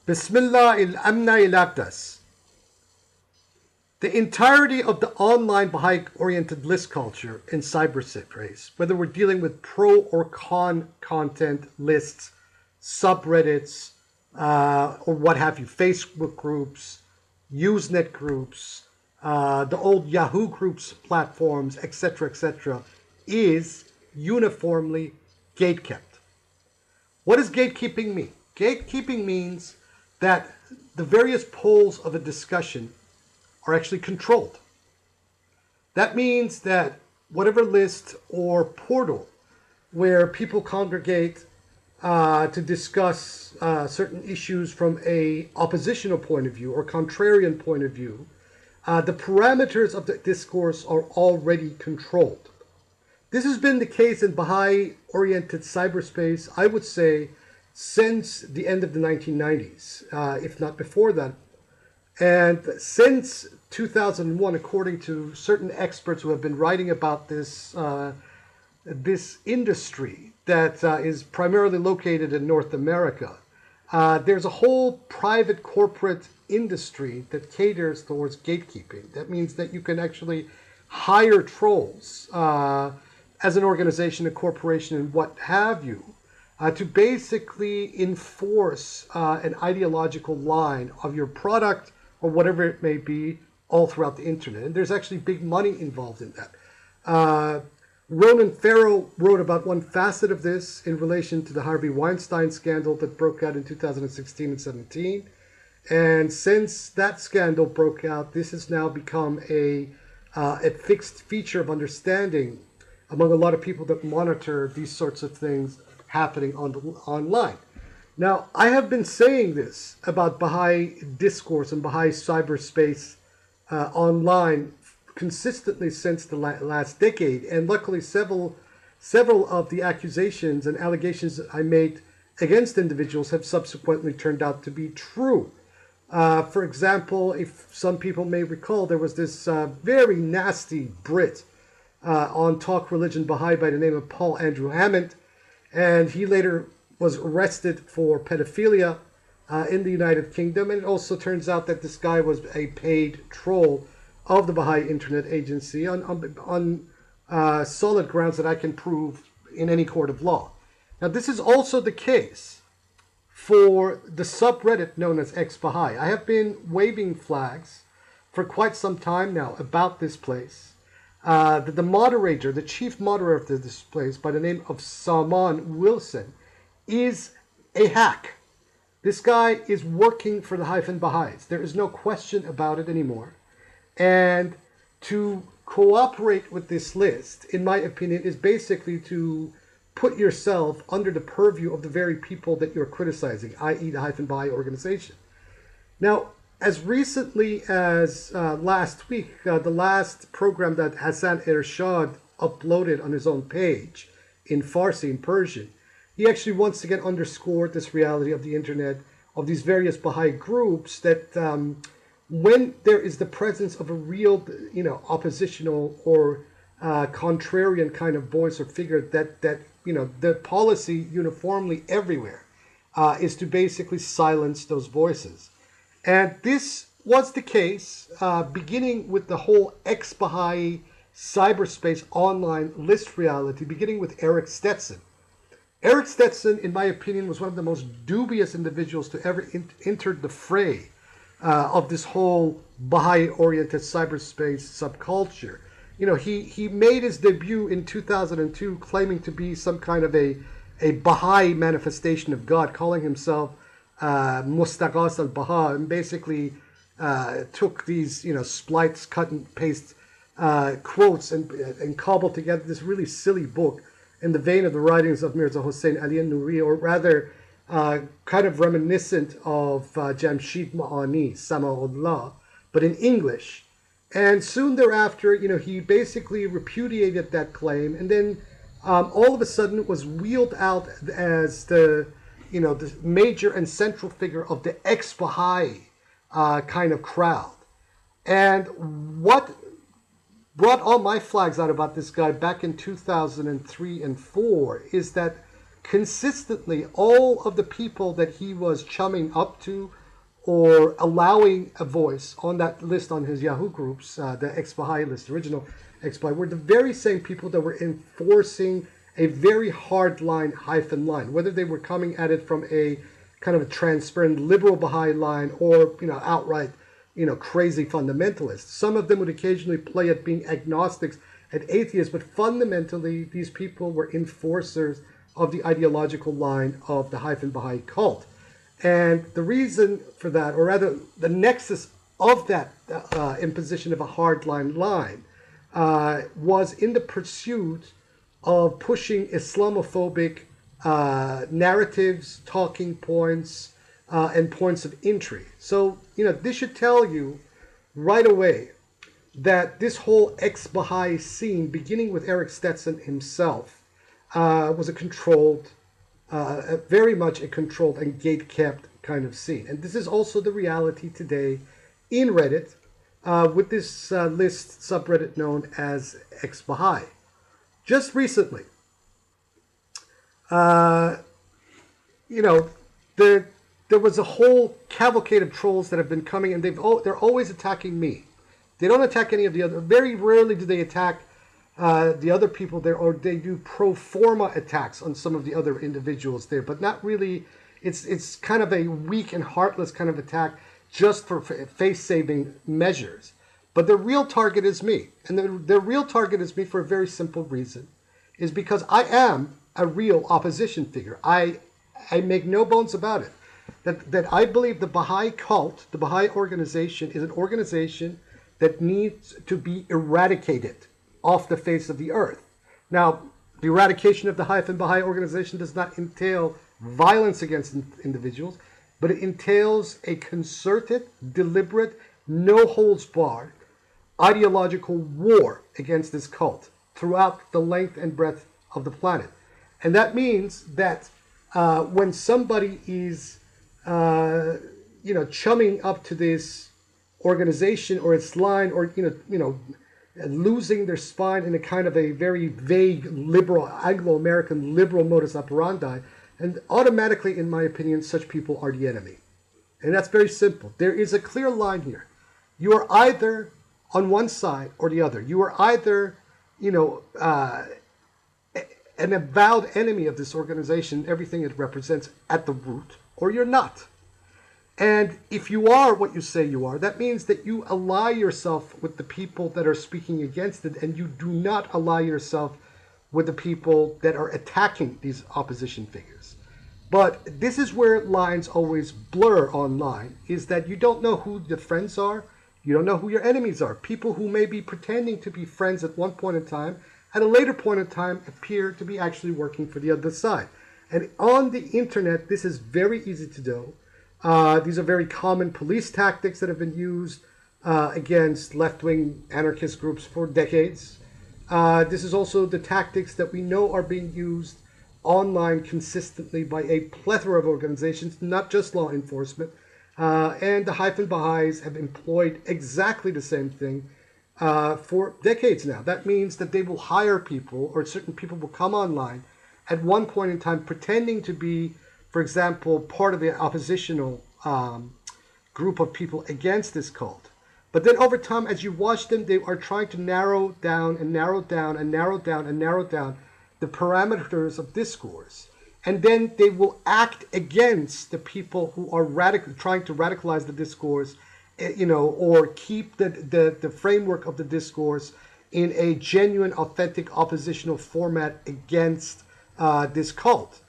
Bismillah il-amna il-abdas. The entirety of the online Baha'i-oriented list culture in cyberspace, whether we're dealing with pro or con content lists, subreddits, or what have you, Facebook groups, Usenet groups, the old Yahoo groups platforms, etc., is uniformly gatekept. What does gatekeeping mean? Gatekeeping means that the various poles of a discussion are actually controlled. That means that whatever list or portal where people congregate to discuss certain issues from a oppositional point of view or contrarian point of view, the parameters of the discourse are already controlled. This has been the case in Baha'i-oriented cyberspace, I would say, since the end of the 1990s, if not before that. And since 2001, according to certain experts who have been writing about this, this industry that is primarily located in North America, there's a whole private corporate industry that caters towards gatekeeping. That means that you can actually hire trolls as an organization, a corporation, and what have you, to basically enforce an ideological line of your product or whatever it may be all throughout the internet. And there's actually big money involved in that. Ronan Farrow wrote about one facet of this in relation to the Harvey Weinstein scandal that broke out in 2016 and 17. And since that scandal broke out, this has now become a fixed feature of understanding among a lot of people that monitor these sorts of things happening online. Now, I have been saying this about Baha'i discourse and Baha'i cyberspace online consistently since the last decade, and luckily several of the accusations and allegations that I made against individuals have subsequently turned out to be true. For example, if some people may recall, there was this very nasty Brit on Talk Religion Baha'i by the name of Paul Andrew Hammond, and he later was arrested for pedophilia in the United Kingdom. And it also turns out that this guy was a paid troll of the Baha'i Internet Agency on solid grounds that I can prove in any court of law. Now, this is also the case for the subreddit known as Ex-Baha'i. I have been waving flags for quite some time now about this place. The moderator, the chief moderator of this place, by the name of Salman Wilson, is a hack. This guy is working for the Haifan Baha'is. There is no question about it anymore. And to cooperate with this list, in my opinion, is basically to put yourself under the purview of the very people that you're criticizing, i.e. the Haifan Baha'i organization. Now, as recently as last week, the last program that Hassan Ershad uploaded on his own page in Farsi, in Persian, he actually once again underscored this reality of the internet, of these various Baha'i groups, that when there is the presence of a real, oppositional or contrarian kind of voice or figure, that the policy uniformly everywhere is to basically silence those voices. And this was the case beginning with the whole ex-Baha'i cyberspace online list reality, beginning with Eric Stetson. Eric Stetson, in my opinion, was one of the most dubious individuals to ever enter the fray of this whole Baha'i-oriented cyberspace subculture. He made his debut in 2002 claiming to be some kind of a Baha'i manifestation of God, calling himself Mustaqas al-Baha, and basically took these, splites, cut and paste quotes and cobbled together this really silly book in the vein of the writings of Mirza Hossein Ali Nuri, or rather kind of reminiscent of Jamshid Ma'ani, Sama'ullah, but in English. And soon thereafter, he basically repudiated that claim, and then all of a sudden was wheeled out as the major and central figure of the ex-Baha'i kind of crowd. And what brought all my flags out about this guy back in 2003 and 4 is that consistently all of the people that he was chumming up to or allowing a voice on that list on his Yahoo groups, the Ex-Baha'i list, original Ex-Baha'i, were the very same people that were enforcing a very hard line, hyphen line, whether they were coming at it from a kind of a transparent liberal Baha'i line or, outright, crazy fundamentalists. Some of them would occasionally play at being agnostics and atheists, but fundamentally these people were enforcers of the ideological line of the Haifan Baha'i cult. And the reason for that, or rather the nexus of that imposition of a hardline line, was in the pursuit of pushing Islamophobic narratives, talking points, and points of entry. So, this should tell you right away that this whole ex-Baha'i scene, beginning with Eric Stetson himself, was a controlled, very much a controlled and gate-kept kind of scene. And this is also the reality today in Reddit, with this list subreddit known as Ex-Baha'i. Just recently, there was a whole cavalcade of trolls that have been coming, and they're always attacking me. They don't attack any of the other. Very rarely do they attack the other people there, or they do pro forma attacks on some of the other individuals there, but not really. It's kind of a weak and heartless kind of attack just for face-saving measures. But the real target is me. And the real target is me for a very simple reason, is because I am a real opposition figure. I make no bones about it. That I believe the Baha'i cult, the Baha'i organization, is an organization that needs to be eradicated off the face of the earth. Now, the eradication of the Haifan Baha'i organization does not entail violence against individuals, but it entails a concerted, deliberate, no-holds-barred ideological war against this cult throughout the length and breadth of the planet. And that means that when somebody is, chumming up to this organization or its line, or losing their spine in a kind of a very vague liberal, Anglo-American liberal modus operandi, and automatically, in my opinion, such people are the enemy. And that's very simple. There is a clear line here. You are either on one side or the other. You are either, an avowed enemy of this organization, everything it represents at the root, or you're not. And if you are what you say you are, that means that you ally yourself with the people that are speaking against it, and you do not ally yourself with the people that are attacking these opposition figures. But this is where lines always blur online, is that you don't know who the friends are, you don't know who your enemies are. People who may be pretending to be friends at one point in time, at a later point in time, appear to be actually working for the other side. And on the internet, this is very easy to do. These are very common police tactics that have been used against left-wing anarchist groups for decades. This is also the tactics that we know are being used online consistently by a plethora of organizations, not just law enforcement. And the Haifan Baha'is have employed exactly the same thing for decades now. That means that they will hire people, or certain people will come online at one point in time pretending to be, for example, part of the oppositional group of people against this cult. But then over time, as you watch them, they are trying to narrow down and narrow down and narrow down and narrow down the parameters of discourse. And then they will act against the people who are trying to radicalize the discourse, or keep the framework of the discourse in a genuine, authentic, oppositional format against this cult.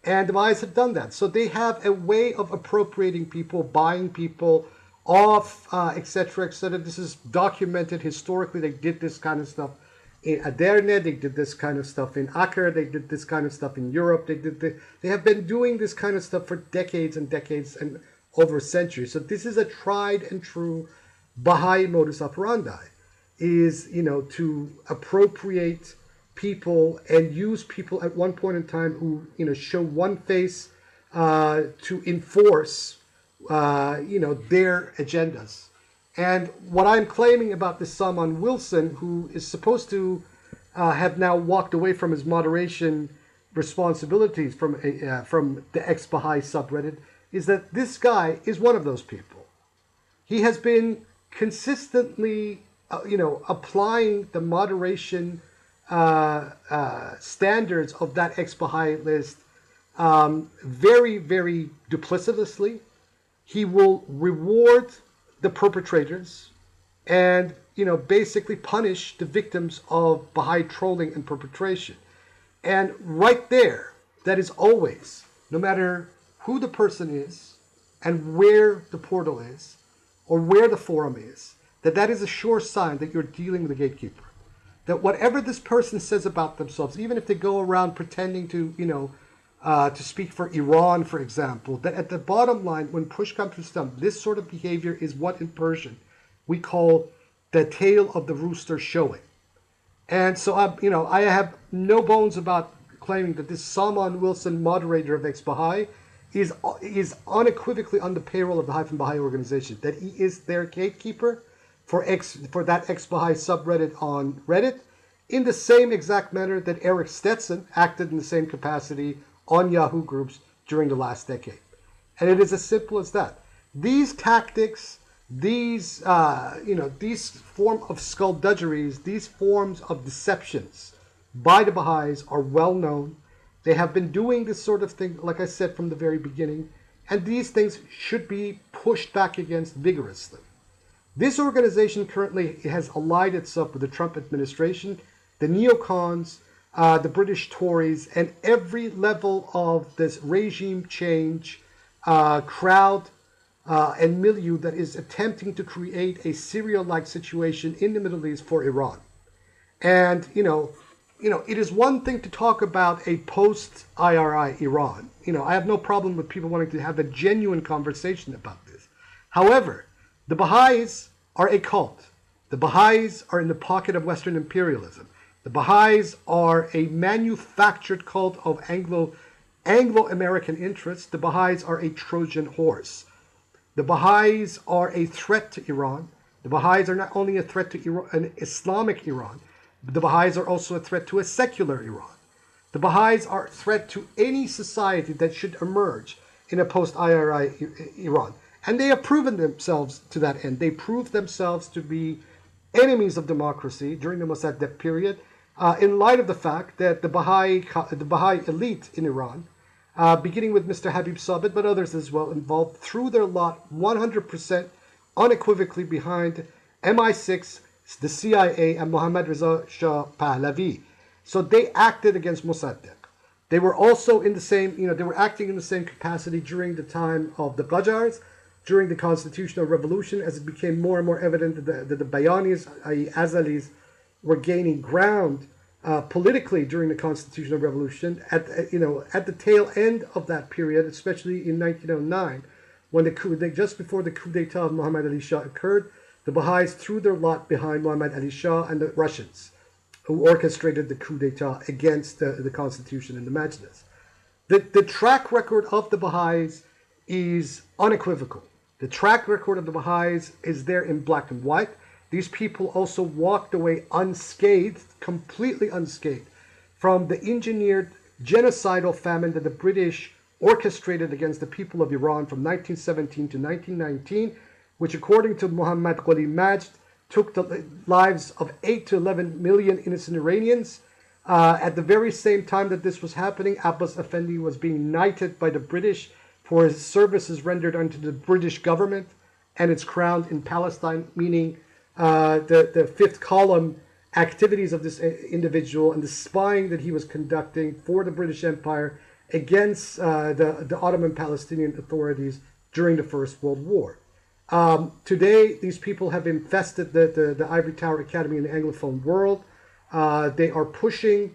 And the Baha'is have done that. So they have a way of appropriating people, buying people off, etc., etc. This is documented historically. They did this kind of stuff in Aderne, they did this kind of stuff in Acre, they did this kind of stuff in Europe. They have been doing this kind of stuff for decades and decades and over centuries. So this is a tried and true Baha'i modus operandi, is, to appropriate people and use people at one point in time who, show one face to enforce, their agendas. And what I'm claiming about this Salman Wilson, who is supposed to have now walked away from his moderation, responsibilities from the Ex-Baha'i subreddit is that this guy is one of those people. He has been consistently, applying the moderation standards of that Ex-Baha'i list very, very duplicitously. He will reward the perpetrators and, basically punish the victims of Baha'i trolling and perpetration. And right there, that is always, no matter who the person is and where the portal is or where the forum is, that is a sure sign that you're dealing with a gatekeeper. That whatever this person says about themselves, even if they go around pretending to, to speak for Iran, for example, that at the bottom line, when push comes to shove, this sort of behavior is what in Persian we call the tail of the rooster showing. And so, I have no bones about claiming that this Salman Wilson, moderator of Ex-Baha'i, is unequivocally on the payroll of the Haifan Baha'i organization, that he is their gatekeeper for that Ex-Baha'i subreddit on Reddit, in the same exact manner that Eric Stetson acted in the same capacity on Yahoo groups during the last decade. And it is as simple as that. These tactics, these form of skullduggeries, these forms of deceptions by the Baha'is are well known. They have been doing this sort of thing, like I said, from the very beginning, and these things should be pushed back against vigorously. This organization currently has allied itself with the Trump administration, the neocons, the British Tories, and every level of this regime change crowd and milieu that is attempting to create a Syria-like situation in the Middle East for Iran. And, it is one thing to talk about a post-IRI Iran. I have no problem with people wanting to have a genuine conversation about this. However, the Baha'is are a cult. The Baha'is are in the pocket of Western imperialism. The Baha'is are a manufactured cult of Anglo-American interests. The Baha'is are a Trojan horse. The Baha'is are a threat to Iran. The Baha'is are not only a threat to Iran, an Islamic Iran, but the Baha'is are also a threat to a secular Iran. The Baha'is are a threat to any society that should emerge in a post-IRI Iran. And they have proven themselves to that end. They proved themselves to be enemies of democracy during the Mossadegh period, in light of the fact that the Baha'i elite in Iran, beginning with Mr. Habib Sabit, but others as well involved, threw their lot 100% unequivocally behind MI6, the CIA, and Mohammad Reza Shah Pahlavi. So they acted against Mossadegh. They were also in the same, they were acting in the same capacity during the time of the Qajars, during the constitutional revolution, as it became more and more evident that the Bayanis, i.e. Azalis, were gaining ground politically during the constitutional revolution. At the tail end of that period, especially in 1909, when just before the coup d'etat of Muhammad Ali Shah occurred, the Baha'is threw their lot behind Muhammad Ali Shah and the Russians, who orchestrated the coup d'etat against the constitution and the Majlis. The track record of the Baha'is is unequivocal. The track record of the Baha'is is there in black and white. These people also walked away unscathed, completely unscathed, from the engineered genocidal famine that the British orchestrated against the people of Iran from 1917 to 1919, which, according to Muhammad Quli Majd, took the lives of 8 to 11 million innocent Iranians. At the very same time that this was happening, Abbas Effendi was being knighted by the British for his services rendered unto the British government and its crown in Palestine, meaning the fifth column activities of this individual and the spying that he was conducting for the British Empire against the Ottoman Palestinian authorities during the First World War. Today, these people have infested the Ivory Tower Academy in the Anglophone world. They are pushing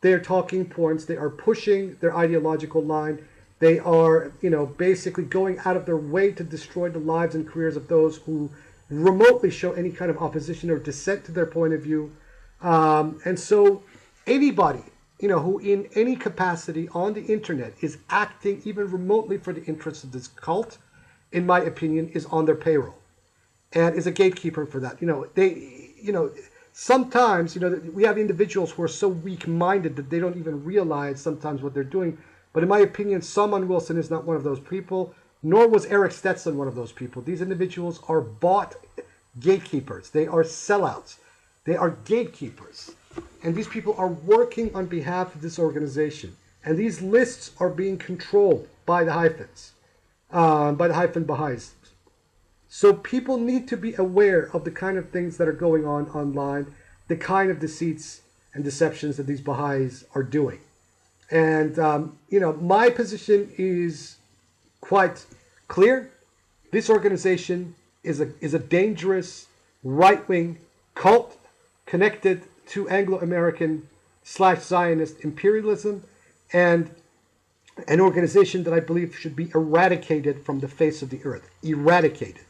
their talking points. They are pushing their ideological line. They are, basically going out of their way to destroy the lives and careers of those who remotely show any kind of opposition or dissent to their point of view. And so anybody, who in any capacity on the internet is acting even remotely for the interests of this cult, in my opinion, is on their payroll and is a gatekeeper for that. sometimes, we have individuals who are so weak-minded that they don't even realize sometimes what they're doing. But in my opinion, Salman Wilson is not one of those people, nor was Eric Stetson one of those people. These individuals are bought gatekeepers. They are sellouts. They are gatekeepers. And these people are working on behalf of this organization. And these lists are being controlled by the Haifans, by the Haifan Baha'is. So people need to be aware of the kind of things that are going on online, the kind of deceits and deceptions that these Baha'is are doing. And, my position is quite clear. This organization is a dangerous right-wing cult connected to Anglo-American / Zionist imperialism, and an organization that I believe should be eradicated from the face of the earth. Eradicated.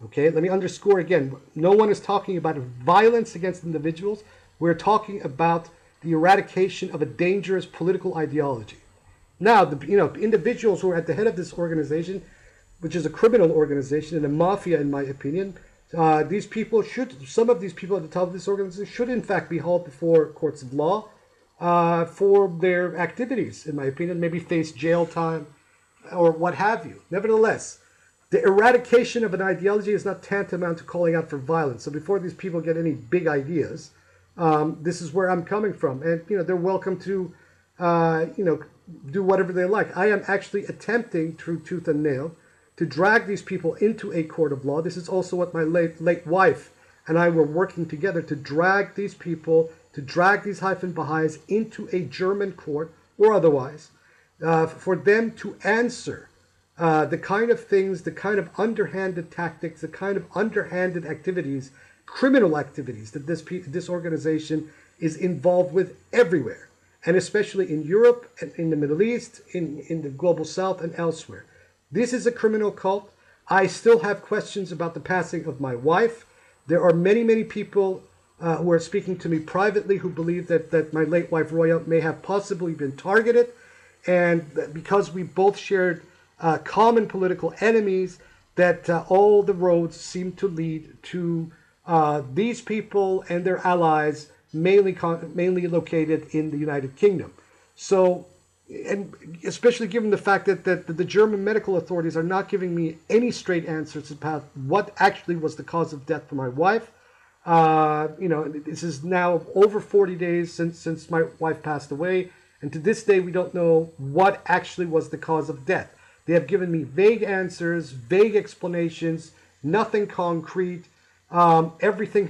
Okay, let me underscore again. No one is talking about violence against individuals. We're talking about the eradication of a dangerous political ideology. Now, individuals who are at the head of this organization, which is a criminal organization and a mafia, in my opinion, some of these people at the top of this organization should in fact be hauled before courts of law for their activities, in my opinion, maybe face jail time or what have you. Nevertheless, the eradication of an ideology is not tantamount to calling out for violence. So before these people get any big ideas, this is where I'm coming from. And, they're welcome to, do whatever they like. I am actually attempting through tooth and nail to drag these people into a court of law. This is also what my late wife and I were working together to drag these people, to drag these Haifan Baha'is into a German court or otherwise, for them to answer the kind of things, the kind of underhanded tactics, the kind of underhanded activities, criminal activities that this organization is involved with everywhere, and especially in Europe and in the Middle East, in the global South and elsewhere. This is a criminal cult. I still have questions about the passing of my wife. There are many, many people who are speaking to me privately who believe that my late wife Roya may have possibly been targeted, and because we both shared common political enemies, that all the roads seem to lead to these people and their allies, mainly located in the United Kingdom. So, and especially given the fact that the German medical authorities are not giving me any straight answers about what actually was the cause of death for my wife. This is now over 40 days since my wife passed away, and to this day we don't know what actually was the cause of death. They have given me vague answers, vague explanations, nothing concrete. Everything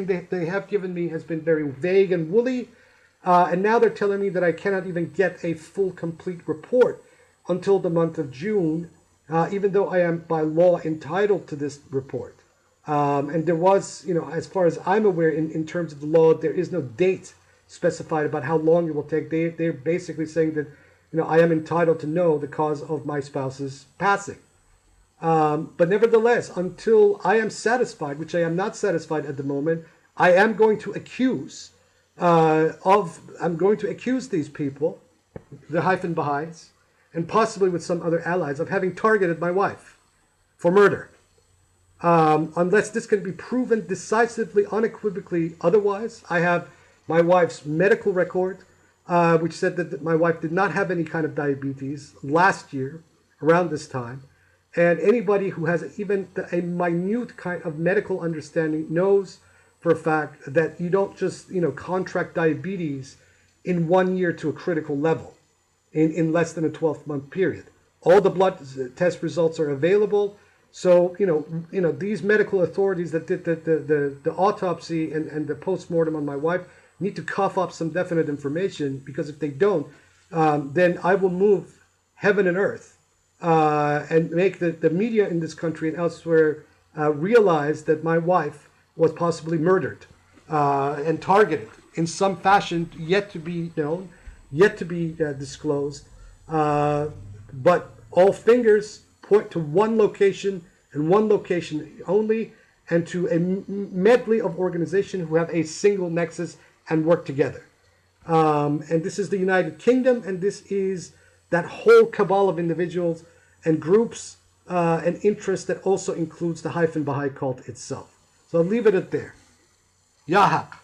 they have given me has been very vague and woolly. And now they're telling me that I cannot even get a full, complete report until the month of June, even though I am by law entitled to this report. And there was, as far as I'm aware, in terms of the law, there is no date specified about how long it will take. They're basically saying that, I am entitled to know the cause of my spouse's passing. But nevertheless, until I am satisfied, which I am not satisfied at the moment, I am going to accuse these people, the Haifan Baha'is, and possibly with some other allies, of having targeted my wife for murder. Unless this can be proven decisively, unequivocally otherwise. I have my wife's medical record, which said that my wife did not have any kind of diabetes last year, around this time. And anybody who has even a minute kind of medical understanding knows for a fact that you don't just, contract diabetes in 1 year to a critical level in less than a 12-month period. All the blood test results are available. So, these medical authorities that did the autopsy and the postmortem on my wife need to cough up some definite information, because if they don't, then I will move heaven and earth and make the media in this country and elsewhere realize that my wife was possibly murdered and targeted in some fashion yet to be known, yet to be disclosed. But all fingers point to one location and one location only, and to a medley of organizations who have a single nexus and work together. And this is the United Kingdom, and this is that whole cabal of individuals and groups and interests that also includes the Haifan Baha'i cult itself. So I'll leave it at there. Ya haq.